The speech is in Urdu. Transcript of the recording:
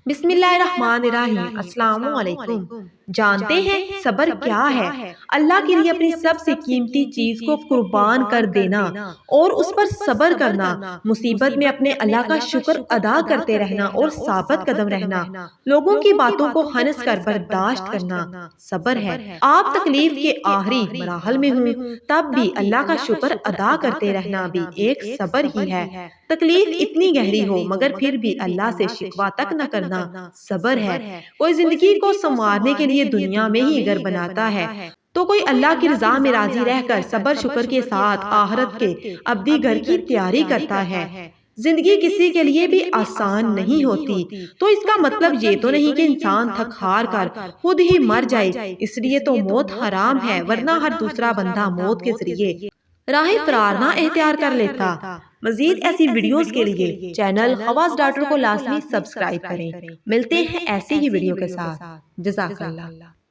بسم اللہ الرحمن الرحیم۔ السلام علیکم۔ جانتے ہیں صبر کیا ہے؟ اللہ کے لیے اپنی سب سے قیمتی چیز کو قربان کر دینا اور اس پر صبر کرنا، مصیبت میں اپنے اللہ کا شکر ادا کرتے رہنا اور ثابت قدم رہنا، لوگوں کی باتوں کو ہنس کر برداشت کرنا صبر ہے۔ آپ تکلیف کے آخری مراحل میں ہوں تب بھی اللہ کا شکر ادا کرتے رہنا بھی ایک صبر ہی ہے۔ تکلیف اتنی گہری ہو مگر پھر بھی اللہ سے شکوہ تک نہ کرنا صبر ہے۔ کوئی زندگی کو سنوارنے کے لیے دنیا میں ہی گھر بناتا ہے تو کوئی اللہ کی رضا میں راضی رہ کر صبر شکر کے ساتھ آخرت کے ابدی گھر کی تیاری کرتا ہے۔ زندگی کسی کے لیے بھی آسان نہیں ہوتی تو اس کا مطلب یہ تو نہیں کہ انسان تھک ہار کر خود ہی مر جائے، اس لیے تو موت حرام ہے، ورنہ ہر دوسرا بندہ موت کے ذریعے راہ فرار نہ اختیار کر لیتا۔ مزید ایسی ویڈیوز کے لیے چینل خواص ڈاکٹر کو لازمی سبسکرائب کریں۔ ملتے ہیں ایسی ہی ویڈیو کے ساتھ۔ جزاک اللہ۔